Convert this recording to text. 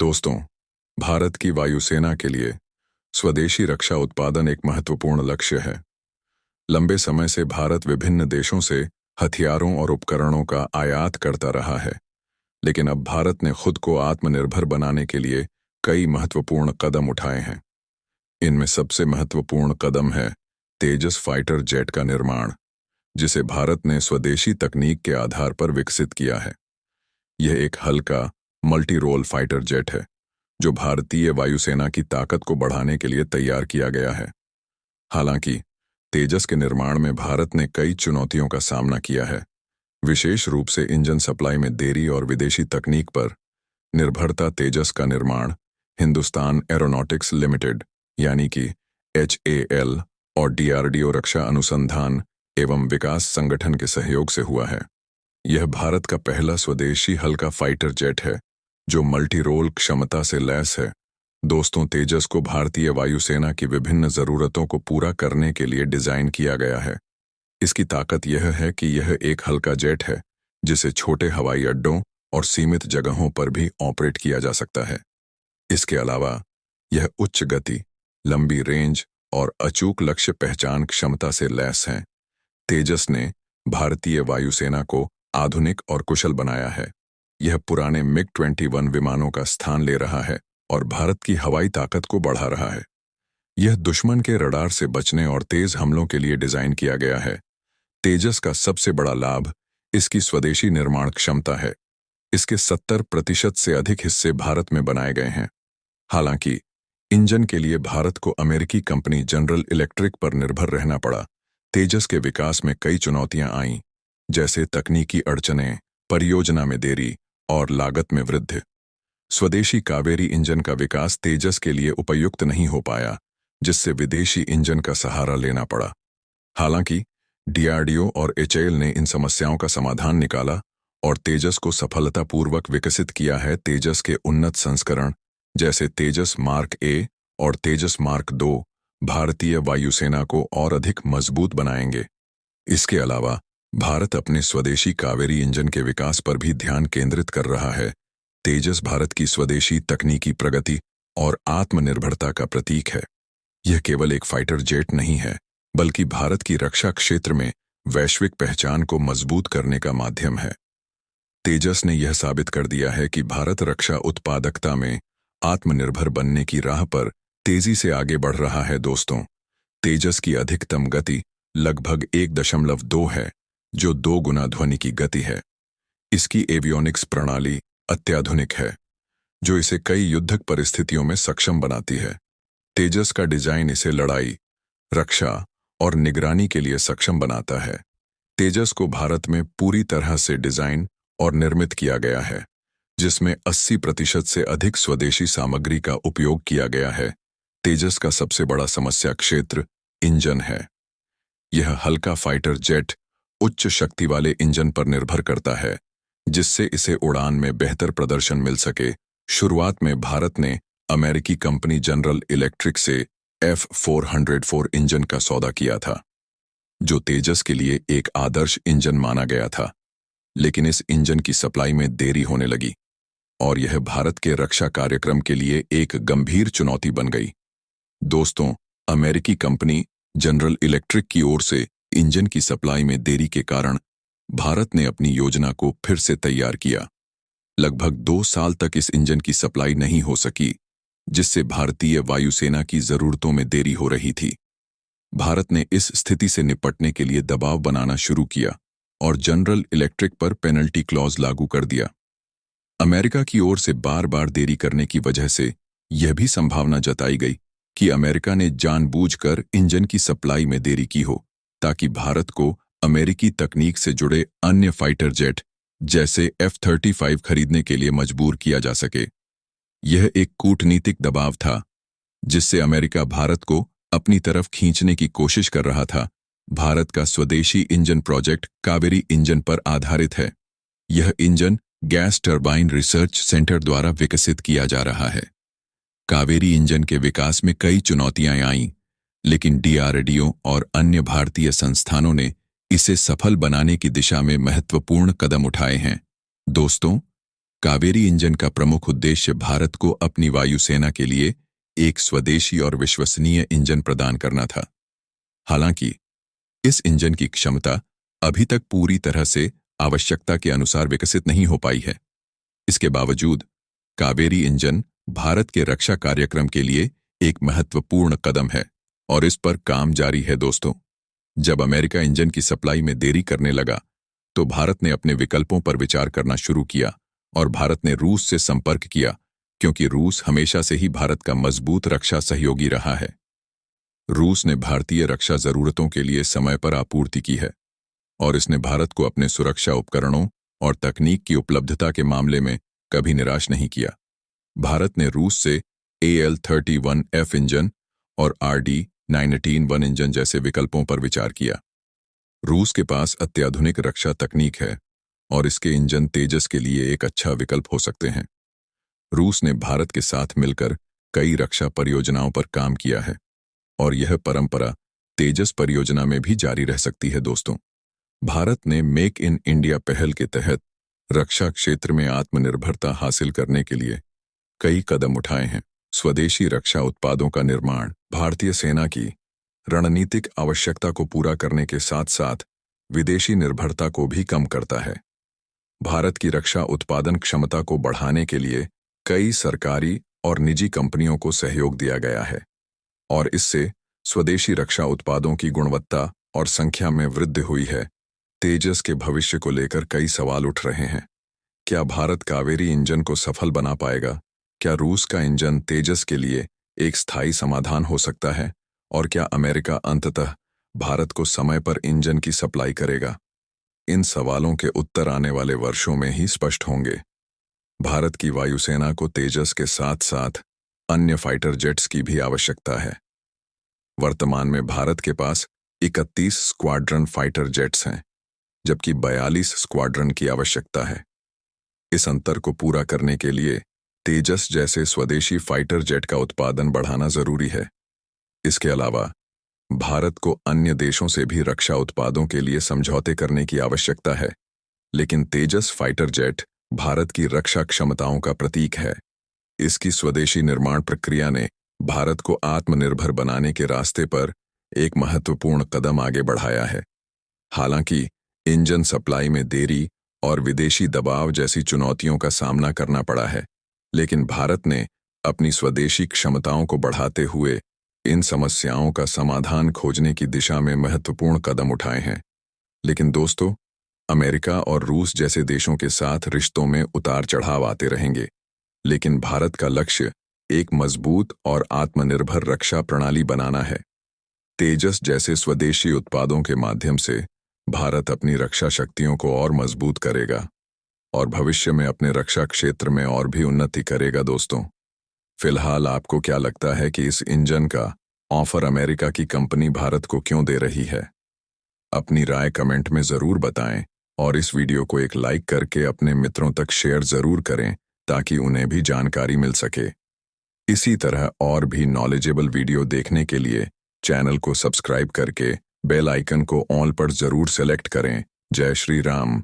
दोस्तों, भारत की वायुसेना के लिए स्वदेशी रक्षा उत्पादन एक महत्वपूर्ण लक्ष्य है। लंबे समय से भारत विभिन्न देशों से हथियारों और उपकरणों का आयात करता रहा है, लेकिन अब भारत ने खुद को आत्मनिर्भर बनाने के लिए कई महत्वपूर्ण कदम उठाए हैं। इनमें सबसे महत्वपूर्ण कदम है तेजस फाइटर जेट का निर्माण, जिसे भारत ने स्वदेशी तकनीक के आधार पर विकसित किया है। यह एक हल्का मल्टी रोल फाइटर जेट है जो भारतीय वायुसेना की ताकत को बढ़ाने के लिए तैयार किया गया है। हालांकि तेजस के निर्माण में भारत ने कई चुनौतियों का सामना किया है, विशेष रूप से इंजन सप्लाई में देरी और विदेशी तकनीक पर निर्भरता। तेजस का निर्माण हिंदुस्तान एरोनॉटिक्स लिमिटेड यानी कि HAL और DRDO रक्षा अनुसंधान एवं विकास संगठन के सहयोग से हुआ है। यह भारत का पहला स्वदेशी हल्का फाइटर जेट है जो मल्टी रोल क्षमता से लैस है। दोस्तों, तेजस को भारतीय वायुसेना की विभिन्न जरूरतों को पूरा करने के लिए डिजाइन किया गया है। इसकी ताकत यह है कि यह एक हल्का जेट है जिसे छोटे हवाई अड्डों और सीमित जगहों पर भी ऑपरेट किया जा सकता है। इसके अलावा यह उच्च गति, लंबी रेंज और अचूक लक्ष्य पहचान क्षमता से लैस है। तेजस ने भारतीय वायुसेना को आधुनिक और कुशल बनाया है। यह पुराने MiG-21 विमानों का स्थान ले रहा है और भारत की हवाई ताकत को बढ़ा रहा है। यह दुश्मन के रडार से बचने और तेज हमलों के लिए डिजाइन किया गया है। तेजस का सबसे बड़ा लाभ इसकी स्वदेशी निर्माण क्षमता है। इसके 70% से अधिक हिस्से भारत में बनाए गए हैं। हालांकि इंजन के लिए भारत को अमेरिकी कंपनी जनरल इलेक्ट्रिक पर निर्भर रहना पड़ा। तेजस के विकास में कई चुनौतियां आईं, जैसे तकनीकी अड़चनें, परियोजना में देरी और लागत में वृद्धि। स्वदेशी कावेरी इंजन का विकास तेजस के लिए उपयुक्त नहीं हो पाया, जिससे विदेशी इंजन का सहारा लेना पड़ा। हालांकि DRDO और HAL ने इन समस्याओं का समाधान निकाला और तेजस को सफलतापूर्वक विकसित किया है। तेजस के उन्नत संस्करण जैसे तेजस मार्क A और तेजस मार्क II भारतीय वायुसेना को और अधिक मजबूत बनाएंगे। इसके अलावा भारत अपने स्वदेशी कावेरी इंजन के विकास पर भी ध्यान केंद्रित कर रहा है। तेजस भारत की स्वदेशी तकनीकी प्रगति और आत्मनिर्भरता का प्रतीक है। यह केवल एक फाइटर जेट नहीं है, बल्कि भारत की रक्षा क्षेत्र में वैश्विक पहचान को मजबूत करने का माध्यम है। तेजस ने यह साबित कर दिया है कि भारत रक्षा उत्पादकता में आत्मनिर्भर बनने की राह पर तेजी से आगे बढ़ रहा है। दोस्तों, तेजस की अधिकतम गति लगभग 1.2 है, जो 2 गुना ध्वनि की गति है। इसकी एवियोनिक्स प्रणाली अत्याधुनिक है, जो इसे कई युद्धक परिस्थितियों में सक्षम बनाती है। तेजस का डिजाइन इसे लड़ाई, रक्षा और निगरानी के लिए सक्षम बनाता है। तेजस को भारत में पूरी तरह से डिजाइन और निर्मित किया गया है, जिसमें 80% से अधिक स्वदेशी सामग्री का उपयोग किया गया है। तेजस का सबसे बड़ा समस्या क्षेत्र इंजन है। यह हल्का फाइटर जेट उच्च शक्ति वाले इंजन पर निर्भर करता है, जिससे इसे उड़ान में बेहतर प्रदर्शन मिल सके। शुरुआत में भारत ने अमेरिकी कंपनी जनरल इलेक्ट्रिक से F404 इंजन का सौदा किया था, जो तेजस के लिए एक आदर्श इंजन माना गया था। लेकिन इस इंजन की सप्लाई में देरी होने लगी और यह भारत के रक्षा कार्यक्रम के लिए एक गंभीर चुनौती बन गई। दोस्तों, अमेरिकी कंपनी जनरल इलेक्ट्रिक की ओर से इंजन की सप्लाई में देरी के कारण भारत ने अपनी योजना को फिर से तैयार किया। लगभग 2 साल तक इस इंजन की सप्लाई नहीं हो सकी, जिससे भारतीय वायुसेना की जरूरतों में देरी हो रही थी। भारत ने इस स्थिति से निपटने के लिए दबाव बनाना शुरू किया और जनरल इलेक्ट्रिक पर पेनल्टी क्लॉज लागू कर दिया। अमेरिका की ओर से बार-बार देरी करने की वजह से यह भी संभावना जताई गई कि अमेरिका ने जानबूझकर इंजन की सप्लाई में देरी की हो, ताकि भारत को अमेरिकी तकनीक से जुड़े अन्य फाइटर जेट जैसे F-35 खरीदने के लिए मजबूर किया जा सके। यह एक कूटनीतिक दबाव था, जिससे अमेरिका भारत को अपनी तरफ खींचने की कोशिश कर रहा था। भारत का स्वदेशी इंजन प्रोजेक्ट कावेरी इंजन पर आधारित है। यह engine gas turbine research centre द्वारा विकसित किया जा रहा है। कावेरी इंजन के विकास में कई चुनौतियां आईं, लेकिन DRDO और अन्य भारतीय संस्थानों ने इसे सफल बनाने की दिशा में महत्वपूर्ण कदम उठाए हैं। दोस्तों, कावेरी इंजन का प्रमुख उद्देश्य भारत को अपनी वायुसेना के लिए एक स्वदेशी और विश्वसनीय इंजन प्रदान करना था। हालांकि इस इंजन की क्षमता अभी तक पूरी तरह से आवश्यकता के अनुसार विकसित नहीं हो पाई है। इसके बावजूद कावेरी इंजन भारत के रक्षा कार्यक्रम के लिए एक महत्वपूर्ण कदम है और इस पर काम जारी है दोस्तों। जब अमेरिका इंजन की सप्लाई में देरी करने लगा तो भारत ने अपने विकल्पों पर विचार करना शुरू किया और भारत ने रूस से संपर्क किया, क्योंकि रूस हमेशा से ही भारत का मजबूत रक्षा सहयोगी रहा है। रूस ने भारतीय रक्षा जरूरतों के लिए समय पर आपूर्ति की है और इसने भारत को अपने सुरक्षा उपकरणों और तकनीक की उपलब्धता के मामले में कभी निराश नहीं किया। भारत ने रूस से AL-31F इंजन और RD-19-1 इंजन जैसे विकल्पों पर विचार किया। रूस के पास अत्याधुनिक रक्षा तकनीक है और इसके इंजन तेजस के लिए एक अच्छा विकल्प हो सकते हैं। रूस ने भारत के साथ मिलकर कई रक्षा परियोजनाओं पर काम किया है और यह परंपरा तेजस परियोजना में भी जारी रह सकती है दोस्तों। भारत ने मेक इन इंडिया पहल के तहत रक्षा क्षेत्र में आत्मनिर्भरता हासिल करने के लिए कई कदम उठाए हैं। स्वदेशी रक्षा उत्पादों का निर्माण भारतीय सेना की रणनीतिक आवश्यकता को पूरा करने के साथ साथ विदेशी निर्भरता को भी कम करता है। भारत की रक्षा उत्पादन क्षमता को बढ़ाने के लिए कई सरकारी और निजी कंपनियों को सहयोग दिया गया है और इससे स्वदेशी रक्षा उत्पादों की गुणवत्ता और संख्या में वृद्धि हुई है। तेजस के भविष्य को लेकर कई सवाल उठ रहे हैं। क्या भारत कावेरी इंजन को सफल बना पाएगा? क्या रूस का इंजन तेजस के लिए एक स्थायी समाधान हो सकता है? और क्या अमेरिका अंततः भारत को समय पर इंजन की सप्लाई करेगा? इन सवालों के उत्तर आने वाले वर्षों में ही स्पष्ट होंगे। भारत की वायुसेना को तेजस के साथ साथ अन्य फाइटर जेट्स की भी आवश्यकता है। वर्तमान में भारत के पास 31 स्क्वाड्रन फाइटर जेट्स हैं, जबकि 42 स्क्वाड्रन की आवश्यकता है। इस अंतर को पूरा करने के लिए तेजस जैसे स्वदेशी फाइटर जेट का उत्पादन बढ़ाना जरूरी है। इसके अलावा भारत को अन्य देशों से भी रक्षा उत्पादों के लिए समझौते करने की आवश्यकता है, लेकिन तेजस फाइटर जेट भारत की रक्षा क्षमताओं का प्रतीक है। इसकी स्वदेशी निर्माण प्रक्रिया ने भारत को आत्मनिर्भर बनाने के रास्ते पर एक महत्वपूर्ण कदम आगे बढ़ाया है। हालांकि इंजन सप्लाई में देरी और विदेशी दबाव जैसी चुनौतियों का सामना करना पड़ा है, लेकिन भारत ने अपनी स्वदेशी क्षमताओं को बढ़ाते हुए इन समस्याओं का समाधान खोजने की दिशा में महत्वपूर्ण कदम उठाए हैं। लेकिन दोस्तों, अमेरिका और रूस जैसे देशों के साथ रिश्तों में उतार चढ़ाव आते रहेंगे, लेकिन भारत का लक्ष्य एक मजबूत और आत्मनिर्भर रक्षा प्रणाली बनाना है। तेजस जैसे स्वदेशी उत्पादों के माध्यम से भारत अपनी रक्षा शक्तियों को और मजबूत करेगा और भविष्य में अपने रक्षा क्षेत्र में और भी उन्नति करेगा दोस्तों। फिलहाल आपको क्या लगता है कि इस इंजन का ऑफर अमेरिका की कंपनी भारत को क्यों दे रही है? अपनी राय कमेंट में ज़रूर बताएं और इस वीडियो को एक लाइक करके अपने मित्रों तक शेयर ज़रूर करें ताकि उन्हें भी जानकारी मिल सके। इसी तरह और भी नॉलेजेबल वीडियो देखने के लिए चैनल को सब्सक्राइब करके बेल आइकन को ऑल पर ज़रूर सेलेक्ट करें। जय श्री राम।